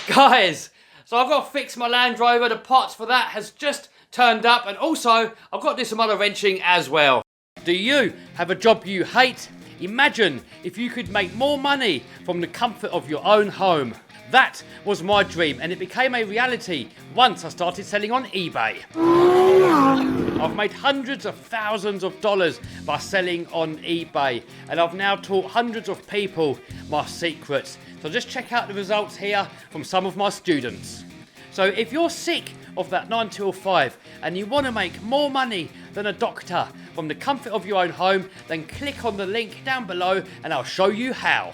Guys, so I've got to fix my Landrover. The parts for that has just turned up, and also I've got to do some other wrenching as well. Do you have a job you hate? Imagine if you could make more money from the comfort of your own home. That was my dream, and it became a reality once I started selling on eBay. I've made hundreds of thousands of dollars by selling on eBay, and I've now taught hundreds of people my secrets. So just check out the results here from some of my students. So if you're sick of that 9 till 5 and you want to make more money than a doctor from the comfort of your own home, then click on the link down below and I'll show you how.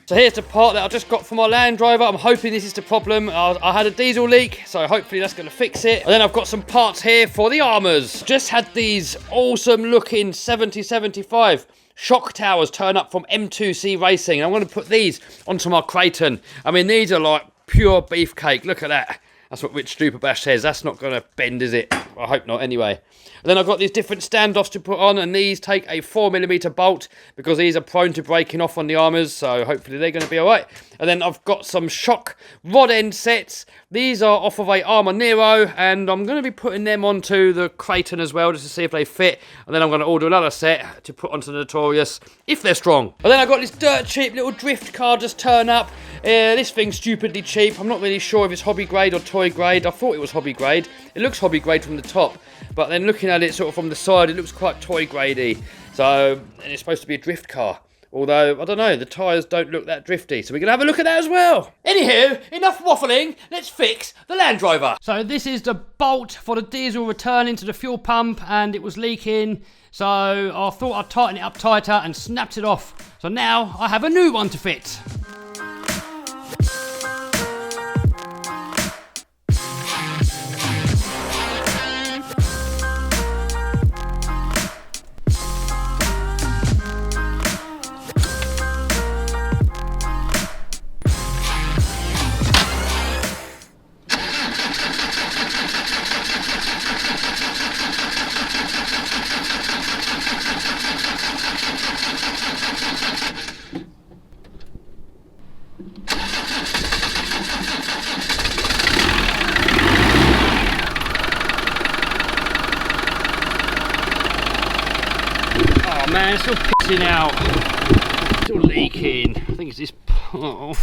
So here's the part that I just got from my Landrover. I'm hoping this is the problem. I had a diesel leak, so hopefully that's going to fix it. And then I've got some parts here for the armours. Just had these awesome looking 7075 shock towers turn up from M2C Racing. I'm going to put these onto my Kraton. I mean, these are like pure beefcake. Look at that. That's what Rich Stuperbash says. That's not going to bend, is it? I hope not, anyway. And then I've got these different standoffs to put on, and these take a 4mm bolt because these are prone to breaking off on the armours, so hopefully they're going to be alright. And then I've got some shock rod end sets. These are off of a Armour Nero, and I'm going to be putting them onto the Kraton as well, just to see if they fit. And then I'm going to order another set to put onto the Notorious, if they're strong. And then I've got this dirt cheap little drift car just turn up. This thing's stupidly cheap. I'm not really sure if it's hobby grade or toy grade. I thought it was hobby grade. It looks hobby grade from the top, but then looking at it sort of from the side, it looks quite toy gradey. So, and it's supposed to be a drift car. Although, I don't know, the tyres don't look that drifty. So we're going to have a look at that as well. Anywho, enough waffling. Let's fix the Landrover. So this is the bolt for the diesel return into the fuel pump, and it was leaking. So I thought I'd tighten it up tighter and snapped it off. So now I have a new one to fit. Oh man, it's still pissing out. Still leaking. I think it's this. Oh.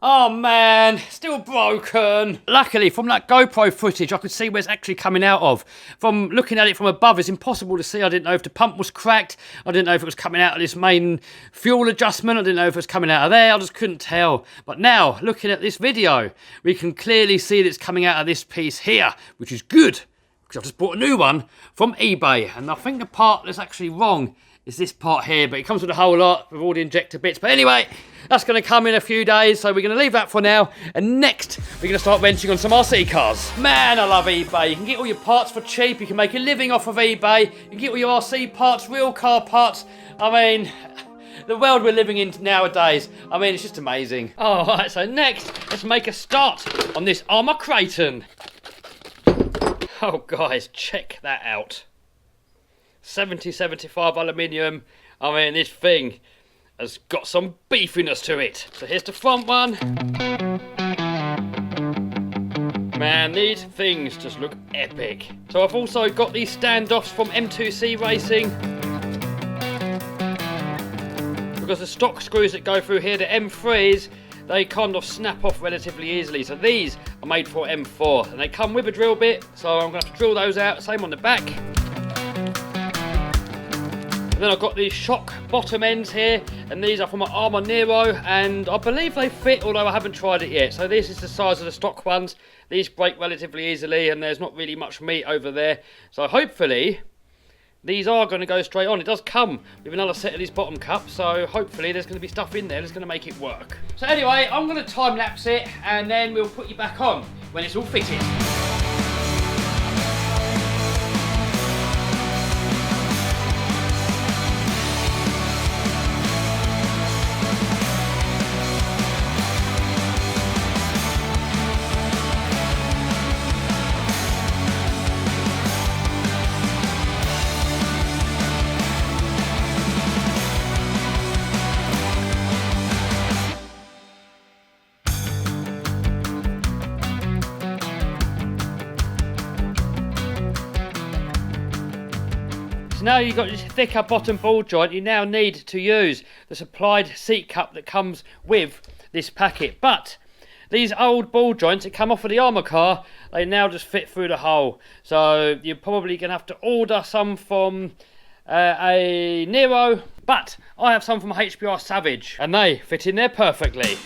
Oh man, still broken. Luckily, from that GoPro footage, I could see where it's actually coming out of. From looking at it from above, it's impossible to see. I didn't know if the pump was cracked. I didn't know if it was coming out of this main fuel adjustment. I didn't know if it was coming out of there. I just couldn't tell. But now, looking at this video, we can clearly see that it's coming out of this piece here, which is good, because I've just bought a new one from eBay. And I think the part that's actually wrong is this part here, but it comes with a whole lot with all the injector bits. But anyway, that's going to come in a few days, so we're going to leave that for now. And next, we're going to start wrenching on some RC cars. Man, I love eBay. You can get all your parts for cheap. You can make a living off of eBay. You can get all your RC parts, real car parts. I mean, the world we're living in nowadays, I mean, it's just amazing. All right, so next, let's make a start on this Armour Kraton. Oh, guys, check that out. 7075 aluminium. I mean, this thing has got some beefiness to it. So here's the front one. Man, these things just look epic. So I've also got these standoffs from M2C Racing, because the stock screws that go through here, the M3s, they kind of snap off relatively easily. So these are made for M4, and they come with a drill bit, so I'm going to have to drill those out. Same on the back. And then I've got these shock bottom ends here, and these are from an Armour Nero, and I believe they fit, although I haven't tried it yet. So this is the size of the stock ones. These break relatively easily, and there's not really much meat over there. So hopefully these are going to go straight on. It does come with another set of these bottom cups, so hopefully there's going to be stuff in there that's going to make it work. So anyway, I'm going to time lapse it and then we'll put you back on when it's all fitted. Now you've got this thicker bottom ball joint, you now need to use the supplied seat cup that comes with this packet. But these old ball joints that come off of the armour car, they now just fit through the hole. So you're probably going to have to order some from a Nero, but I have some from HBR Savage and they fit in there perfectly.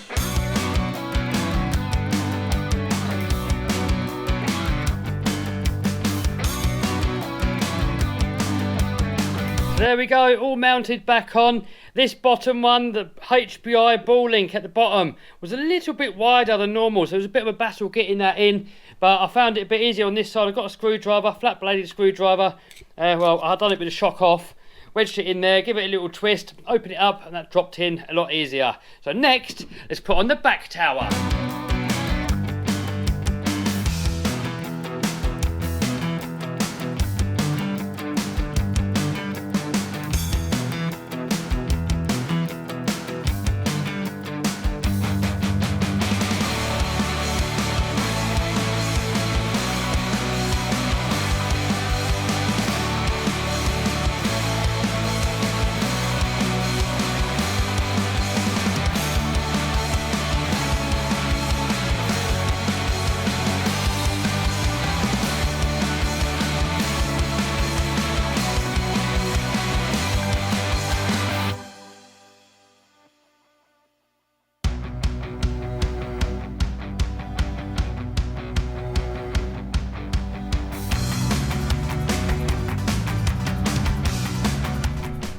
There we go, all mounted back on. This bottom one, the HBI ball link at the bottom, was a little bit wider than normal, so it was a bit of a battle getting that in, but I found it a bit easier on this side. I've got a screwdriver, flat bladed screwdriver. Well, I've done it with a shock off, wedged it in there, give it a little twist, open it up, and that dropped in a lot easier. So next, let's put on the back tower.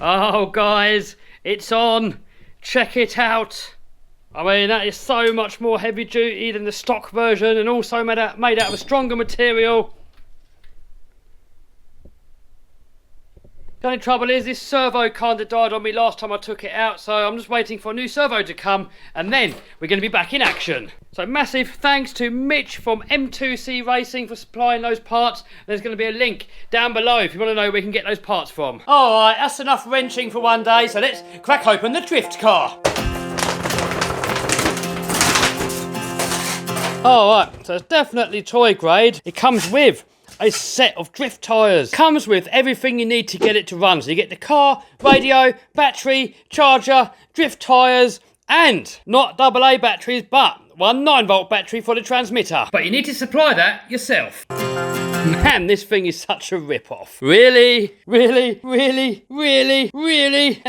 Oh guys, it's on. Check it out. I mean, that is so much more heavy duty than the stock version and also made out of a stronger material. The only trouble is this servo kind of died on me last time I took it out, so I'm just waiting for a new servo to come and then we're going to be back in action. So massive thanks to Mitch from M2C Racing for supplying those parts. There's going to be a link down below if you want to know where we can get those parts from. Alright, that's enough wrenching for one day, so let's crack open the drift car. Alright, so it's definitely toy grade. It comes with a set of drift tyres. Comes with everything you need to get it to run. So you get the car, radio, battery, charger, drift tyres, and not AA batteries, but one 9-volt battery for the transmitter. But you need to supply that yourself. Man, this thing is such a rip-off. Really? Really? Really? Really? Really?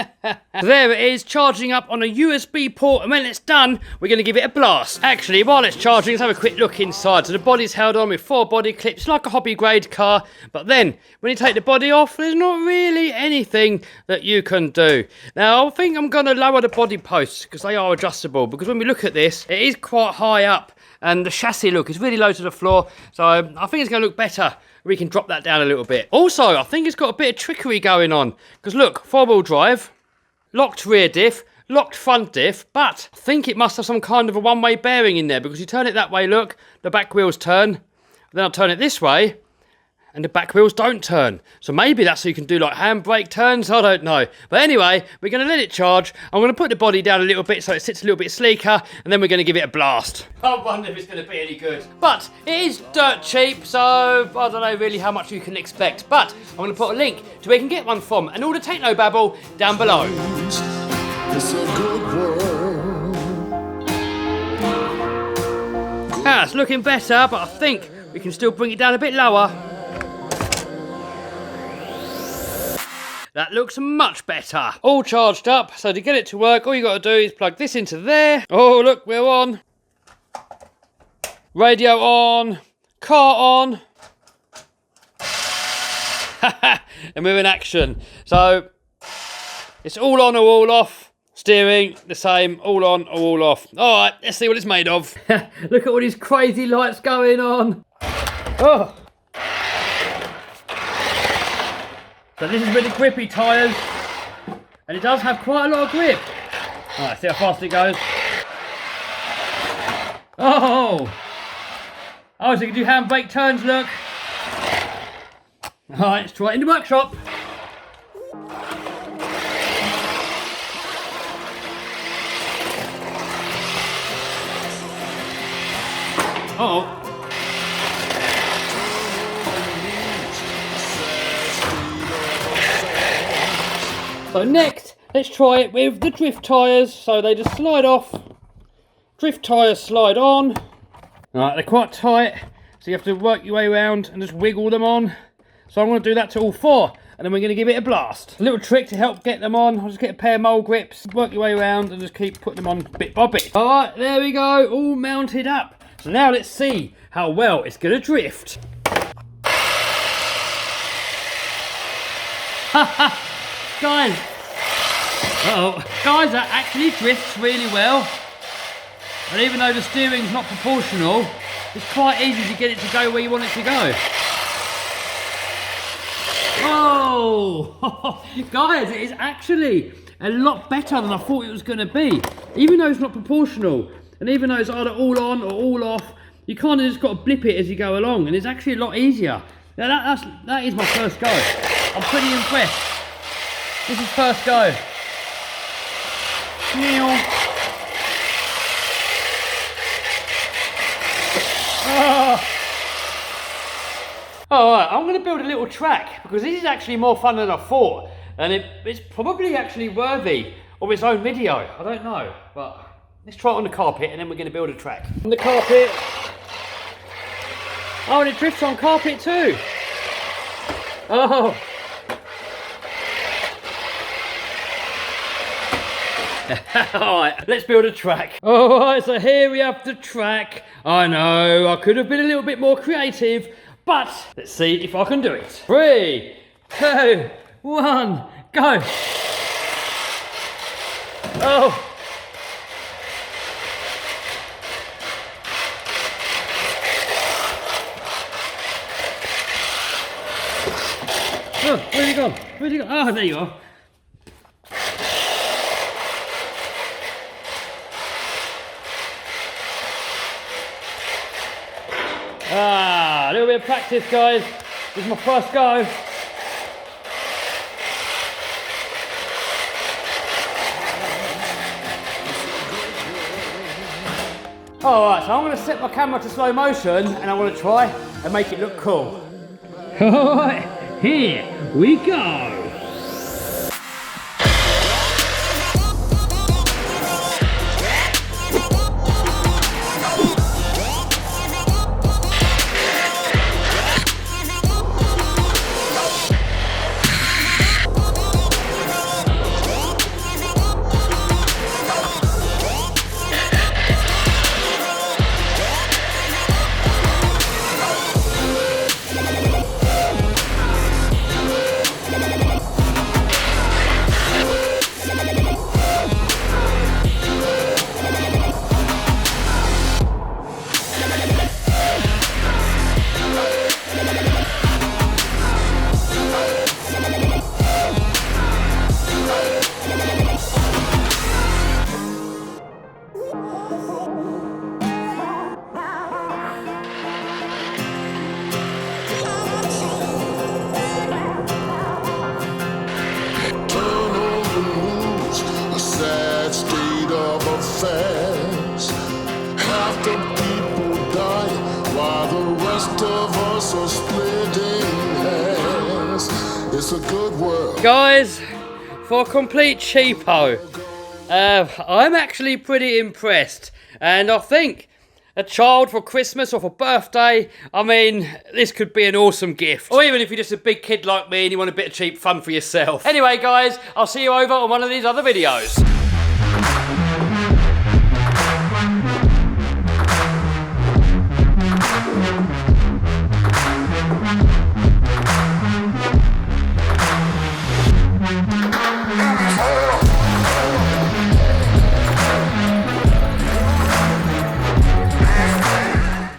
There it is, charging up on a USB port, and when it's done, we're going to give it a blast. Actually, while it's charging, let's have a quick look inside. So the body's held on with 4 body clips, like a hobby-grade car, but then, when you take the body off, there's not really anything that you can do. Now, I think I'm going to lower the body posts, because they are adjustable, because when we look at this, it is quite high up. And the chassis look is really low to the floor, so I think it's going to look better. We can drop that down a little bit. Also, I think it's got a bit of trickery going on. Because look, 4-wheel drive, locked rear diff, locked front diff, but I think it must have some kind of a one-way bearing in there, because you turn it that way, look, the back wheels turn, then I'll turn it this way, and the back wheels don't turn. So maybe that's so you can do like handbrake turns, I don't know. But anyway, we're going to let it charge. I'm going to put the body down a little bit so it sits a little bit sleeker, and then we're going to give it a blast. I wonder if it's going to be any good. But it is dirt cheap, so I don't know really how much you can expect. But I'm going to put a link to where you can get one from and all the technobabble down below. It's a good world. Ah, it's looking better, but I think we can still bring it down a bit lower. That looks much better. All charged up, so to get it to work, all you got to do is plug this into there. Oh, look, we're on. Radio on. Car on. and we're in action. So it's all on or all off. Steering, the same, all on or all off. All right, let's see what it's made of. Look at all these crazy lights going on. Oh. So this is with the grippy tyres, and it does have quite a lot of grip. All right, see how fast it goes. Oh, so you can do handbrake turns, look. All right, let's try it in the workshop. Uh-oh. So next, let's try it with the drift tyres. So they just slide off. Drift tyres slide on. Alright, they're quite tight, so you have to work your way around and just wiggle them on. So I'm going to do that to all four, and then we're going to give it a blast. A little trick to help get them on. I'll just get a pair of mole grips, work your way around, and just keep putting them on bit by bit. Alright, there we go, all mounted up. So now let's see how well it's going to drift. Guys, guys, that actually drifts really well. And even though the steering's not proportional, it's quite easy to get it to go where you want it to go. Oh, guys, it is actually a lot better than I thought it was going to be. Even though it's not proportional, and even though it's either all on or all off, you kind of just got to blip it as you go along, and it's actually a lot easier. Now that is my first go. I'm pretty impressed. This is first go. Alright, I'm going to build a little track, because this is actually more fun than I thought, and it's probably actually worthy of its own video. I don't know, but let's try it on the carpet, and then we're going to build a track. On the carpet. Oh, and it drifts on carpet too. Oh. Alright, let's build a track. Alright, so here we have the track. I know, I could have been a little bit more creative, but let's see if I can do it. 3, 2, 1, go. Oh. Oh, where's he gone? Where's he gone? Oh, there you are. Ah, a little bit of practice, guys. This is my first go. Alright, so I'm going to set my camera to slow motion, and I'm going to try and make it look cool. Alright, here we go. It's a good world. Guys, for a complete cheapo, I'm actually pretty impressed, and I think a child for Christmas or for birthday, I mean, this could be an awesome gift. Or even if you're just a big kid like me and you want a bit of cheap fun for yourself. Anyway guys, I'll see you over on one of these other videos.